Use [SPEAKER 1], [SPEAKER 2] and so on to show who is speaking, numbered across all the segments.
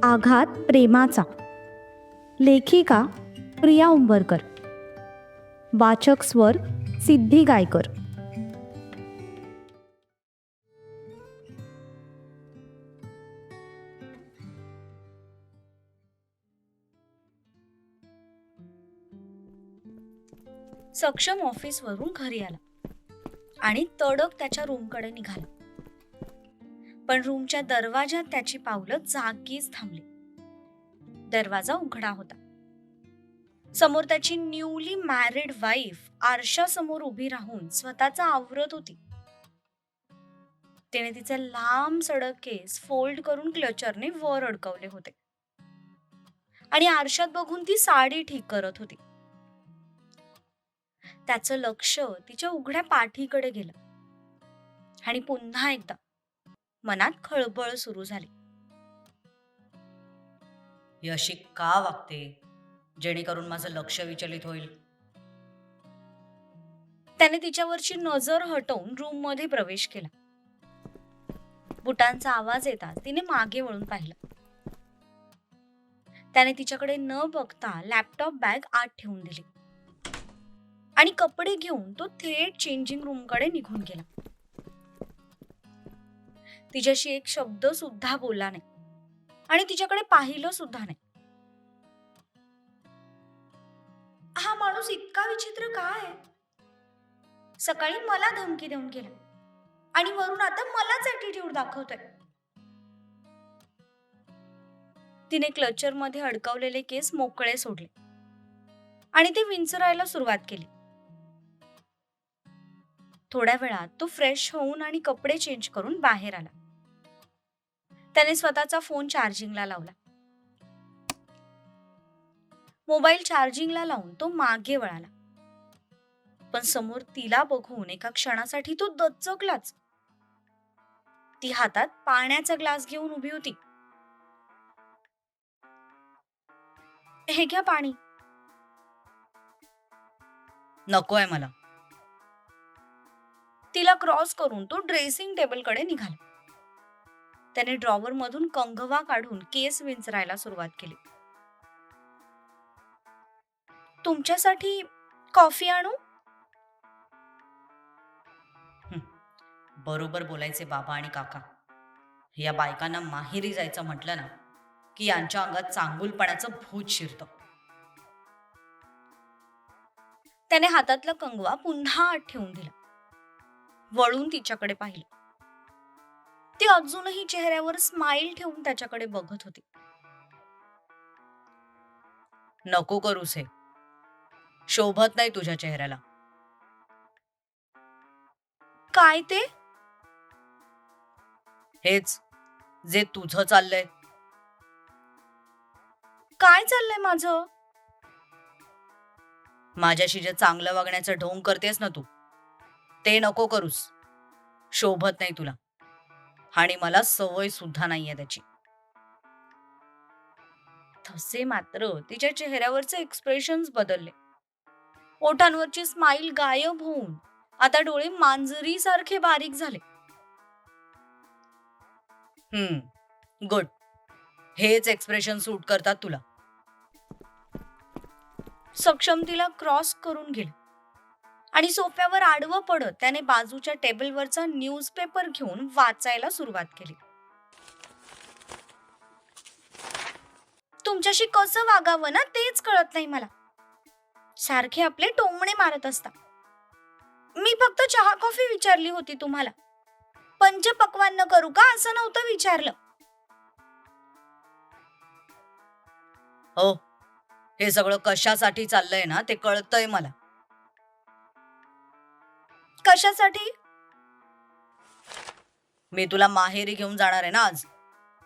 [SPEAKER 1] आघात प्रेमाचा. लेखिका प्रिया उंबरकर. वाचक स्वर सिद्धी गायकर.
[SPEAKER 2] सक्षम ऑफिसवरून घरी आला आणि तडक त्याच्या रूमकडे निघाला. पण रूमच्या दरवाजात त्याची पावलं जागीच थांबली. दरवाजा उघडा होता. समोर त्याची न्यूली मॅरिड वाईफ आरशासमोर उभी राहून स्वतःचा आवरत होती. तिने तिचे लांब सडक केस फोल्ड करून क्लचरने वर अडकवले होते आणि आरशात बघून ती साडी ठीक करत होती. त्याचं लक्ष तिच्या उघड्या पाठीकडे गेलं आणि पुन्हा एकदा मनात खळबळ सुरू झाली.
[SPEAKER 3] ही अशी का वागते जेणेकरून माझं लक्ष विचलित होईल?
[SPEAKER 2] त्याने तिच्यावरची नजर हटवून रूम मध्ये प्रवेश केला. बुटांचा आवाज येताच तिने मागे वळून पाहिलं. त्याने तिच्याकडे न बघता लॅपटॉप बॅग आत ठेवून दिली आणि कपडे घेऊन तो थेट चेंजिंग रूम कडे निघून गेला. तिच्याशी एक शब्द सुद्धा बोलला नाही आणि तिच्याकडे पाहिलं सुद्धा नाही. हा माणूस इतका विचित्र का आहे? सकाळी मला धमकी देऊन गेला आणि वरून आता मलाच ॲटिट्यूड दाखवतोय. तिने क्लचर मध्ये अडकवलेले केस मोकळे सोडले आणि ते विंचरायला सुरुवात केली. थोड्या वेळात तो फ्रेश होऊन आणि कपडे चेंज करून बाहेर आला. त्याने स्वतःचा फोन चार्जिंगला लावला. मोबाईल चार्जिंगला लावून तो मागे वळाला. पण समोर तिला बघून एका क्षणासाठी तो दचकलाच. ती हातात पाण्याचा ग्लास घेऊन उभी होती. हे घ्या पाणी.
[SPEAKER 3] नकोय मला.
[SPEAKER 2] तिला क्रॉस करून तो ड्रेसिंग टेबल कडे निघाला. त्याने ड्रॉवर मधून कंगवा काढून केस विंचरायला सुरुवात केली. तुमच्यासाठी कॉफी आणू?
[SPEAKER 3] बरोबर बोलायचे बाबा आणि काका. या बायकांना माहेरी जायचं म्हटलं ना की यांच्या अंगात चांगुलपणाचं भूत शिरतं.
[SPEAKER 2] त्याने हातातला कंगवा पुन्हा आत ठेवून दिला. वळून तिच्याकडे पाहिलं. ती अजूनही चेहऱ्यावर स्माइल ठेवून त्याच्याकडे बघत होती.
[SPEAKER 3] नको करूस, हे शोभत नाही तुझ्या चेहऱ्याला.
[SPEAKER 2] काय ते?
[SPEAKER 3] हेच जे तुझं चाललंय.
[SPEAKER 2] काय चाललंय माझं?
[SPEAKER 3] माझ्याशी जे चांगलं वागण्याचं ढोंग करतेस ना तू, ते नको करूस. शोभत नाही तुला आणि मला सवय सुद्धा नाहीये त्याची.
[SPEAKER 2] तसे मात्र तिच्या चेहऱ्यावरचे एक्सप्रेशन्स बदलले. ओठांवरची स्माइल गायब होऊन आता डोळे मांजरी सारखे बारीक झाले.
[SPEAKER 3] गुड. हेच एक्सप्रेशन सूट करतात तुला.
[SPEAKER 2] सक्षम तिला क्रॉस करून गेला आणि सोफ्यावर आडवं पडत त्याने बाजूच्या टेबलवरचा न्यूजपेपर घेऊन वाचायला सुरुवात केली. तुमच्याशी कसं वागावं ना तेच कळत नाही मला. सारखे आपले टोमणे मारत असता. मी फक्त चहा कॉफी विचारली होती तुम्हाला. पंचपक्वान्न करू का असं नव्हतं विचारलं.
[SPEAKER 3] हो, हे सगळं कशासाठी चाललंय ना ते कळतंय मला.
[SPEAKER 2] कशासाठी?
[SPEAKER 3] मी तुला माहेरी घेऊन जाणार आहे ना आज,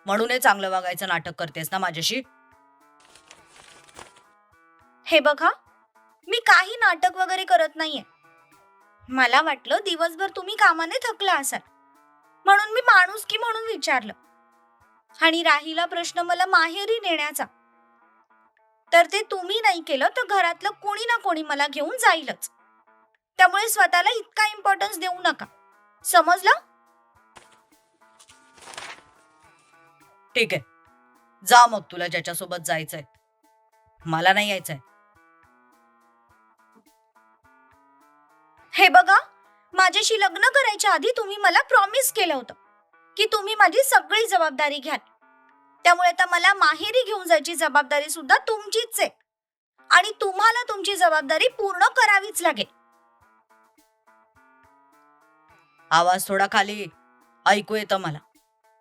[SPEAKER 3] म्हणून हे चांगलं वागायचं नाटक करतेस ना माझ्याशी.
[SPEAKER 2] हे बघा, मी काही नाटक वगैरे करत नाहीये. मला वाटलं दिवसभर तुम्ही कामाने थकला असाल म्हणून मी माणुसकी म्हणून विचारलं. आणि राहिला प्रश्न मला माहेरी नेण्याचा, तर ते तुम्ही नाही केलं तर घरातलं कोणी ना कोणी मला घेऊन जाईलच. त्यामुळे स्वतःला इतका इम्पॉर्टन्स देऊ नका. समजलं?
[SPEAKER 3] ठीक आहे, जा मग, तुला ज्याच्यासोबत जायचंय. मला नाही यायचंय.
[SPEAKER 2] हे बघा, माझ्याशी लग्न करायच्या आधी तुम्ही मला प्रॉमिस केलं होतं की तुम्ही माझी सगळी जबाबदारी घ्याल. त्यामुळे आता मला माहेरी घेऊन जायची जबाबदारी सुद्धा तुमचीच आहे आणि तुम्हाला तुमची जबाबदारी पूर्ण करावीच लागेल.
[SPEAKER 3] आवाज थोडा खाली. ऐकू येतं मला.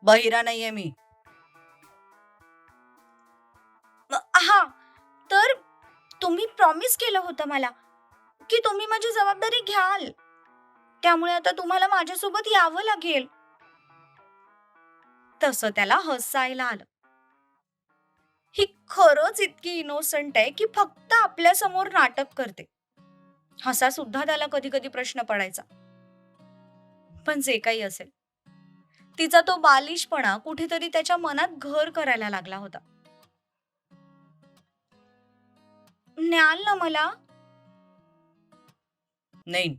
[SPEAKER 3] बहिरा नाहीये मी.
[SPEAKER 2] हा, तर तुम्ही प्रॉमिस केलं होतं मला की तुम्ही माझी जबाबदारी घ्याल. त्यामुळे आता तुम्हाला माझ्यासोबत यावं लागेल. तसं त्याला हसायला आलं. ही खरंच इतकी इनोसंट आहे की फक्त आपल्या समोर नाटक करते. असा सुद्धा त्याला कधी कधी प्रश्न पडायचा. पण जे काही असेल, तिचा तो बालिशपणा कुठेतरी त्याच्या मनात घर करायला लागला होता. न्याल ना मला?
[SPEAKER 3] नाही,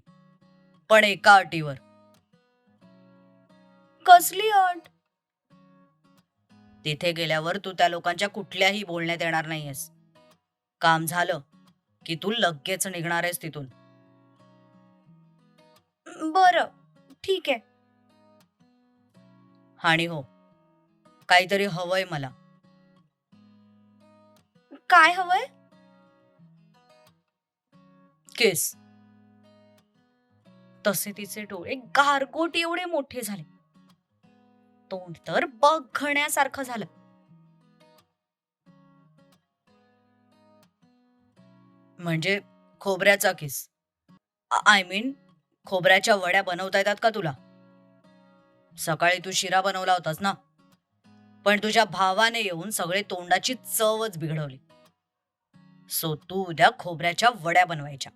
[SPEAKER 3] पण एका अटीवर.
[SPEAKER 2] कसली अट?
[SPEAKER 3] तिथे गेल्यावर तू त्या लोकांच्या कुठल्याही बोलण्यात येणार नाहीयेस. काम झालं की तू लगेच निघणार आहेस तिथून.
[SPEAKER 2] बरं, ठीक आहे.
[SPEAKER 3] आणि हो, काहीतरी हवंय मला.
[SPEAKER 2] काय हवंय?
[SPEAKER 3] किस. तसे तिचे डोळे गारगोटी एवढे मोठे झाले. तोंड तर बघण्यासारखं झालं. म्हणजे खोबऱ्याचा किस. आय मीन, खोबऱ्याच्या वड्या बनवता येतात का तुला? सकाळी तू शिरा बनवला होतास ना, पण तुझ्या भावाने येऊन सगळे तोंडाची चवच बिघडवली. सो तू उद्या खोबऱ्याच्या वड्या बनवायच्या.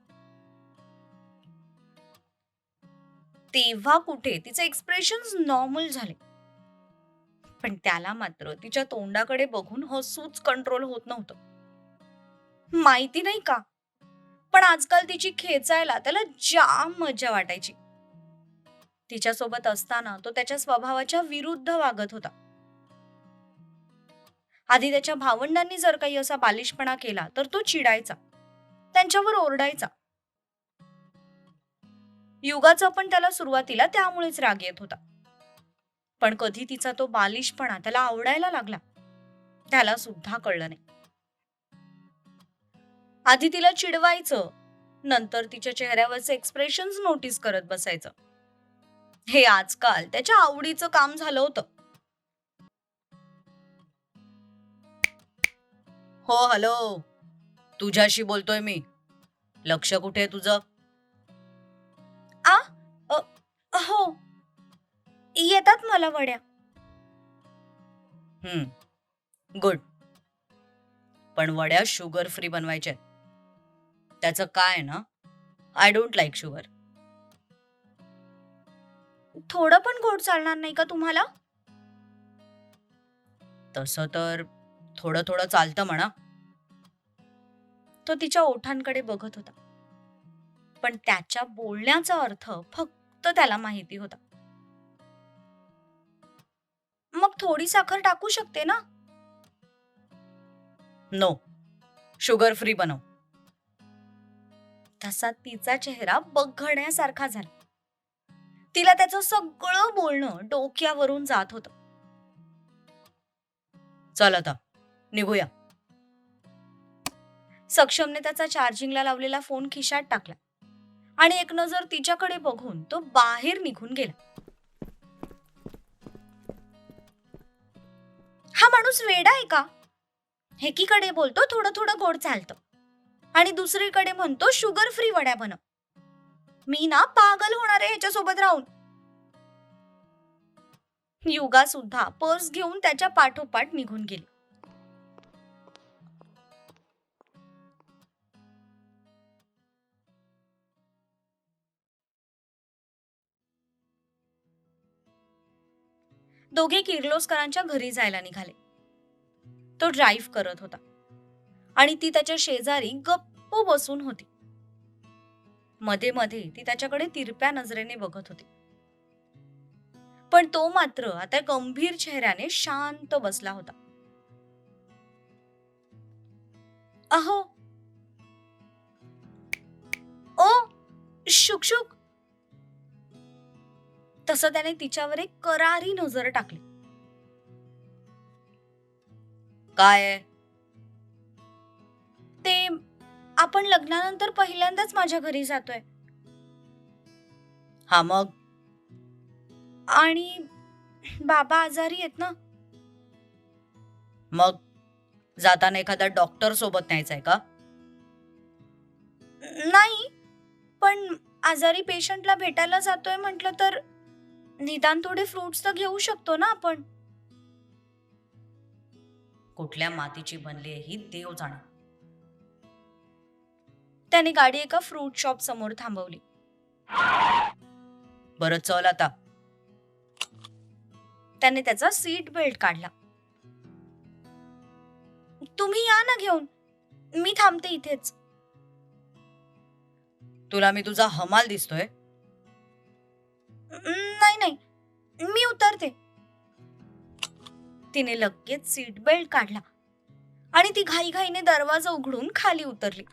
[SPEAKER 2] तेव्हा कुठे तिचे एक्सप्रेशन्स नॉर्मल झाले, पण त्याला मात्र तिच्या तोंडाकडे बघून हसूच कंट्रोल होत नव्हतं. माहिती नाही का, पण आजकाल तिची खेचायला त्याला जाम मजा वाटायची. तिच्यासोबत असताना तो त्याच्या स्वभावाच्या विरुद्ध वागत होता. आधी त्याच्या भावंडांनी जर काही असा बालिशपणा केला तर तो चिडायचा, त्यांच्यावर ओरडायचा. युगाचा पण त्याला सुरुवातीला त्यामुळेच राग येत होता. पण कधी तिचा तो बालिशपणा त्याला आवडायला लागला, त्याला सुद्धा कळलं नाही. आधी तिला चिडवायचं, नंतर तिच्या चेहऱ्यावरचे एक्सप्रेशन्स नोटीस करत बसायचं. हे आजकाल त्याच्या आवडीचं काम झालं होतं.
[SPEAKER 3] हो, हॅलो, तुझ्याशी बोलतोय मी. लक्ष कुठे आहे तुझं?
[SPEAKER 2] हो, येतात मला वड्या.
[SPEAKER 3] गुड. पण वड्या शुगर फ्री बनवायच्या. त्याचं काय ना, आय डोंट लाईक शुगर.
[SPEAKER 2] थोडं पण गोड चालणार नाही का तुम्हाला?
[SPEAKER 3] तसं तर थोडं थोडं चालतं म्हणा.
[SPEAKER 2] तो तिच्या ओठांकडे बघत होता, पण त्याच्या बोलण्याचा अर्थ फक्त त्याला माहिती होता. मग थोडी साखर टाकू शकते ना?
[SPEAKER 3] नो, शुगर फ्री बनव.
[SPEAKER 2] तसा तिचा चेहरा बघण्यासारखा झाला. तिला त्याचं सगळं बोलणं डोक्यावरून जात होतं.
[SPEAKER 3] चल आता निघूया.
[SPEAKER 2] सक्षमने त्याचा चार्जिंगला लावलेला फोन खिशात टाकला आणि एक नजर तिच्याकडे बघून तो बाहेर निघून गेला. हा माणूस वेडा आहे का? एकीकडे बोलतो थोडं थोडं गोड चालतं आणि दुसरीकडे म्हणतो शुगर फ्री वड्या बनव. मी ना पागल होणार आहे ह्याच्यासोबत राहून. युगा सुद्धा पर्स घेऊन त्याच्या पाठोपाठ निघून गेली. दोघे किर्लोस्करांच्या घरी जायला निघाले. तो ड्राईव्ह करत होता आणि ती त्याच्या शेजारी गप्प बसून होती. मध्ये मध्ये ती त्याच्याकडे तिरप्या नजरेने बघत होती, पण तो मात्र आता गंभीर चेहऱ्याने शांत बसला होता. अहो ओ शुक. तसं त्याने तिच्यावर एक करारी नजर टाकली.
[SPEAKER 3] काय आहे?
[SPEAKER 2] ते आपण लग्नानंतर पहिल्यांदाच माझ्या घरी जातोय
[SPEAKER 3] हा मग?
[SPEAKER 2] आणि बाबा आजारी आहेत ना.
[SPEAKER 3] मग जाताना एखादा डॉक्टर सोबत न्यायचाय का?
[SPEAKER 2] नाही, पण आजारी पेशंटला भेटायला जातोय म्हटलं तर निदान थोडे फ्रुट्स तर घेऊ शकतो ना आपण.
[SPEAKER 3] कुठल्या मातीची बनली आहे ही देव जाणे.
[SPEAKER 2] त्याने गाडी एका फ्रूट शॉप समोर थांबवली.
[SPEAKER 3] बरं चल आता.
[SPEAKER 2] त्याने त्याचा सीट बेल्ट काढला. तुम्ही या ना घेऊन, मी थांबते इथेच.
[SPEAKER 3] तुला मी तुझा हमाल दिसतोय?
[SPEAKER 2] नाही, मी उतरते. तिने लगेच सीट बेल्ट काढला आणि ती घाईघाईने दरवाजा उघडून खाली उतरली.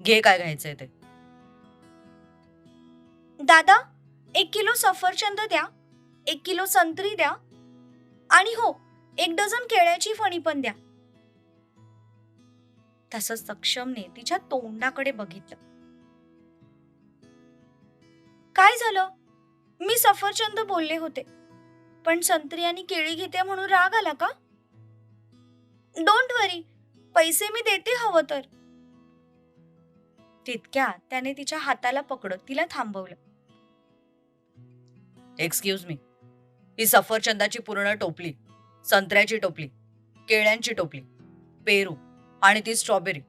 [SPEAKER 3] घे काय घ्यायचंय ते.
[SPEAKER 2] दादा, 1 किलो सफरचंद द्या, 1 किलो संत्री द्या आणि हो, 1 डझन केळ्याची फणी पण द्या. तसं सक्षमने तिच्या तोंडाकडे बघितलं. काय झालं? मी सफरचंद बोलले होते, पण संत्री आणि केळी घेते म्हणून राग आला का? डोंट वरी, पैसे मी देते हवं तर. तितक्यात त्याने तिच्या हाताला पकडत तिला थांबवलं.
[SPEAKER 3] एक्सक्यूज मी, ही सफरचंदाची पूर्ण टोपली, संत्र्याची टोपली, केळ्यांची टोपली, पेरू आणि ती स्ट्रॉबेरी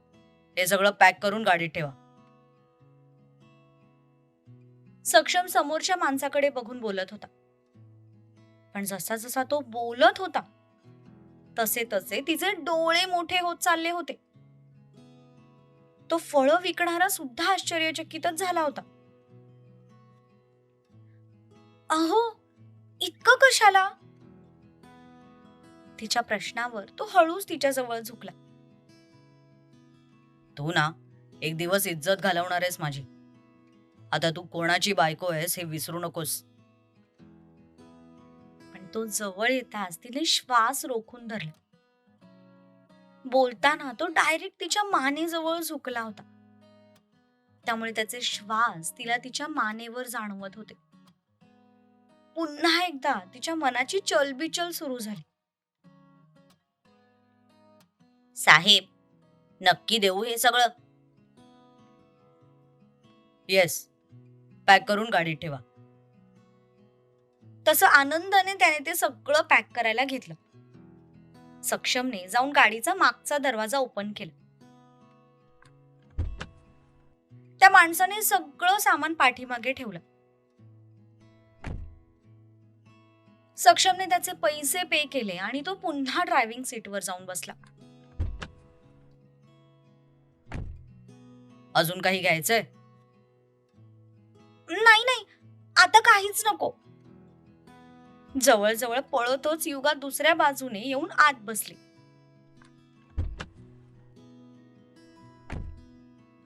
[SPEAKER 3] हे सगळं पॅक करून गाडीत ठेवा.
[SPEAKER 2] सक्षम समोरच्या माणसाकडे बघून बोलत होता, पण जसा जसा तो बोलत होता तसे तसे तिचे डोळे मोठे होत चालले होते. तो फळं विकणारा सुद्धा आश्चर्यचकितच झाला होता. अहो, इतकं कशाला? तिच्या प्रश्नावर तो हळूच तिच्याजवळ झुकला.
[SPEAKER 3] तू ना एक दिवस इज्जत घालवणार आहेस माझी. आता तू कोणाची बायको आहेस हे विसरू नकोस.
[SPEAKER 2] पण तो जवळ येताच तिने श्वास रोखून धरला. बोलताना तो डायरेक्ट तिच्या मानेजवळ झुकला होता, त्यामुळे त्याचे श्वास तिला तिच्या मानेवर जाणवत होते. पुन्हा एकदा तिच्या मनाची चलबिचल सुरू झाली.
[SPEAKER 3] साहेब, नक्की देऊ हे सगळं? येस, पॅक करून गाडीत ठेवा.
[SPEAKER 2] तसं आनंदाने त्याने ते सगळं पॅक करायला घेतलं. सक्षमने जाऊन गाडीचा मागचा दरवाजा ओपन केला. त्या माणसाने सगळं सामान पाठीमागे ठेवलं. सक्षमने त्याचे पैसे पे केले आणि तो पुन्हा ड्रायव्हिंग सीटवर जाऊन बसला.
[SPEAKER 3] अजून काही घ्यायचंय?
[SPEAKER 2] नाही, आता काहीच नको. जवळजवळ पळतच युगा दुसऱ्या बाजूने येऊन आत बसली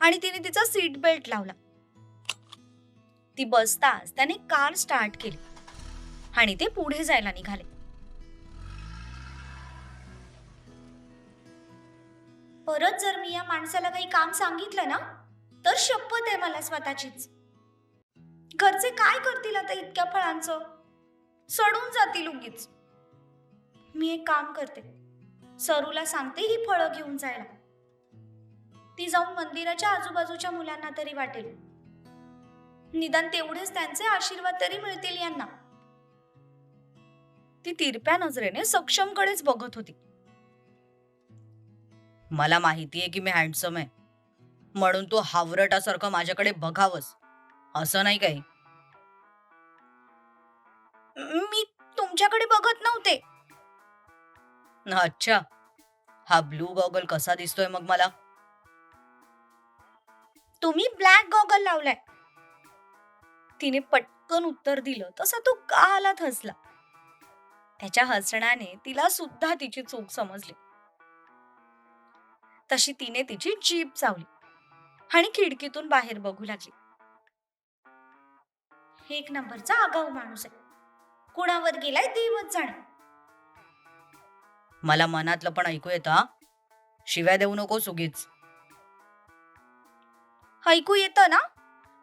[SPEAKER 2] आणि तिने तिचा सीट बेल्ट लावला. ती बसताच त्याने कार स्टार्ट केली आणि ते पुढे जायला निघाले. परत जर मी या माणसाला काही काम सांगितलं ना तर शपथ आहे मला स्वतःचीच. घरचे काय करतील आता इतक्या फळांचं? सडून जातील उगीच. मी एक काम करते, सरूला सांगते ही फळं घेऊन जायला. ती जाऊन मंदिराच्या आजूबाजूच्या मुलांना तरी वाटेल. निदान तेवढेच त्यांचे आशीर्वाद तरी मिळतील यांना. ती तिरप्या नजरेने सक्षमकडेच बघत होती.
[SPEAKER 3] मला माहितीये की मी हँडसम आहे, म्हणून तू हावरटासारखं माझ्याकडे बघावंस असं नाही काही.
[SPEAKER 2] मी तुमच्याकडे बघत नव्हते.
[SPEAKER 3] अच्छा, हा ब्लू गॉगल कसा दिसतोय मग मला?
[SPEAKER 2] तुम्ही ब्लॅक गॉगल लावलाय. तिने पटकन उत्तर दिलं तसा तो गालात हसला. त्याच्या हसण्याने तिला सुद्धा तिची चूक समजली. तशी तिने तिची जीभ चावली आणि खिडकीतून बाहेर बघू लागली. एक नंबरचा आगाऊ माणूस आहे. कुणावर गेलाय देवच जाणे.
[SPEAKER 3] मला मनातलं पण ऐकू येतं हा. शिव्या देऊ नको उगीच.
[SPEAKER 2] ऐकू येतं ना?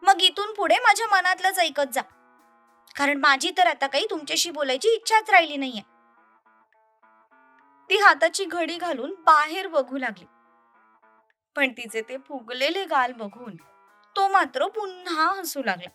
[SPEAKER 2] मग इथून पुढे माझ्या मनातलंच ऐकत जा, कारण माझी तर आता काही तुमच्याशी बोलायची इच्छाच राहिली नाहीये. ती हाताची घडी घालून बाहेर बघू लागली, पण तिचे ते फुगलेले गाल बघून तो मात्र पुन्हा हसू लागला.